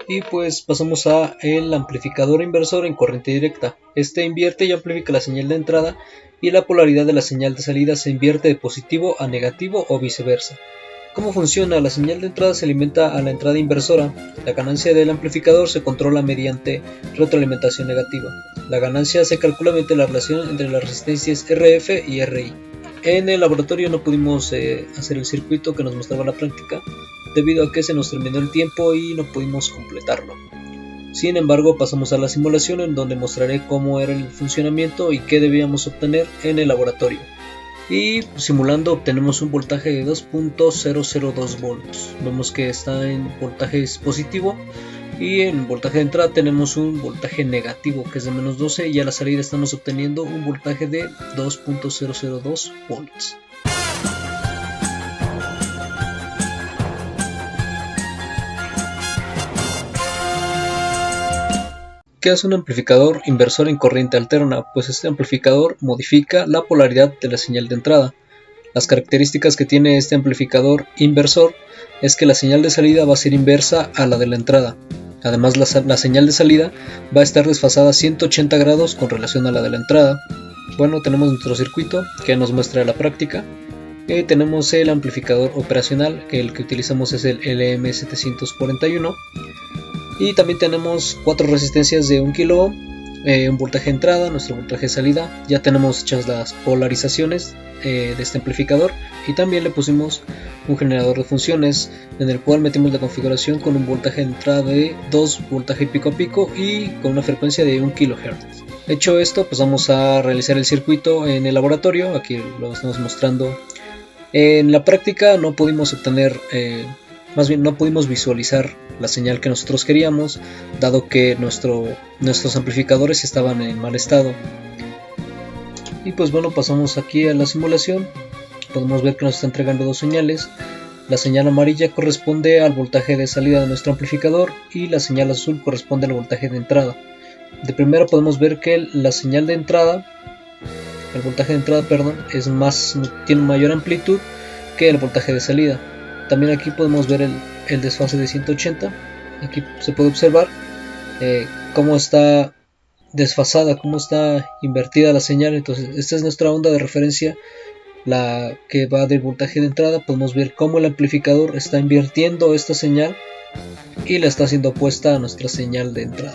Y pues pasamos a el amplificador inversor en corriente directa. Este invierte y amplifica la señal de entrada y la polaridad de la señal de salida se invierte de positivo a negativo o viceversa. ¿Cómo funciona? La señal de entrada se alimenta a la entrada inversora. La ganancia del amplificador se controla mediante retroalimentación negativa. La ganancia se calcula mediante la relación entre las resistencias RF y RI. En el laboratorio no pudimos hacer el circuito que nos mostraba la práctica, debido a que se nos terminó el tiempo y no pudimos completarlo. Sin embargo, pasamos a la simulación en donde mostraré cómo era el funcionamiento y qué debíamos obtener en el laboratorio. Y simulando obtenemos un voltaje de 2.002 volts. Vemos que está en voltaje positivo y en voltaje de entrada tenemos un voltaje negativo que es de menos 12 y a la salida estamos obteniendo un voltaje de 2.002 volts. ¿Qué hace un amplificador inversor en corriente alterna? Pues este amplificador modifica la polaridad de la señal de entrada. Las características que tiene este amplificador inversor es que la señal de salida va a ser inversa a la de la entrada. Además, la señal de salida va a estar desfasada 180 grados con relación a la de la entrada. Bueno, tenemos nuestro circuito que nos muestra la práctica. Tenemos el amplificador operacional, que el que utilizamos es el LM741. Y también tenemos 4 resistencias de 1 kilo ohm, un voltaje de entrada, nuestro voltaje de salida. Ya tenemos hechas las polarizaciones de este amplificador y también le pusimos un generador de funciones en el cual metimos la configuración con un voltaje de entrada de 2 voltaje pico a pico y con una frecuencia de 1 kHz. Hecho esto, pues vamos a realizar el circuito en el laboratorio. Aquí lo estamos mostrando. En la práctica no pudimos obtener más bien no pudimos visualizar la señal que nosotros queríamos, dado que nuestros amplificadores estaban en mal estado. Y pues bueno, pasamos aquí a la simulación. Podemos ver que nos está entregando 2 señales. La señal amarilla corresponde al voltaje de salida de nuestro amplificador y la señal azul corresponde al voltaje de entrada. De primera podemos ver que la señal de entrada, el voltaje de entrada, tiene mayor amplitud que el voltaje de salida. También aquí podemos ver el desfase de 180. Aquí se puede observar cómo está desfasada, cómo está invertida la señal. Entonces esta es nuestra onda de referencia, la que va del voltaje de entrada. Podemos ver cómo el amplificador está invirtiendo esta señal y la está haciendo opuesta a nuestra señal de entrada.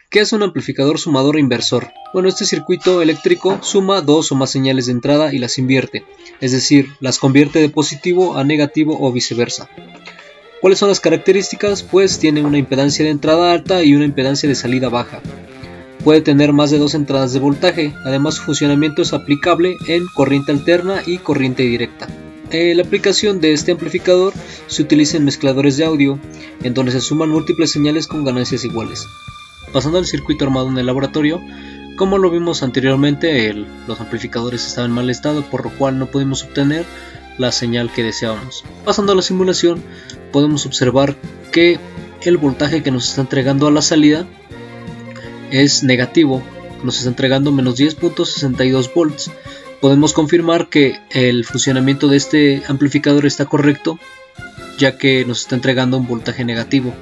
¿Qué es un amplificador sumador inversor? Bueno, este circuito eléctrico suma 2 o más señales de entrada y las invierte, es decir, las convierte de positivo a negativo o viceversa. ¿Cuáles son las características? Pues tiene una impedancia de entrada alta y una impedancia de salida baja. Puede tener más de 2 entradas de voltaje, además su funcionamiento es aplicable en corriente alterna y corriente directa. La aplicación de este amplificador se utiliza en mezcladores de audio, en donde se suman múltiples señales con ganancias iguales. Pasando al circuito armado en el laboratorio, como lo vimos anteriormente, los amplificadores estaban en mal estado, por lo cual no pudimos obtener la señal que deseábamos. Pasando a la simulación, podemos observar que el voltaje que nos está entregando a la salida es negativo, nos está entregando menos 10.62 volts. Podemos confirmar que el funcionamiento de este amplificador está correcto, ya que nos está entregando un voltaje negativo.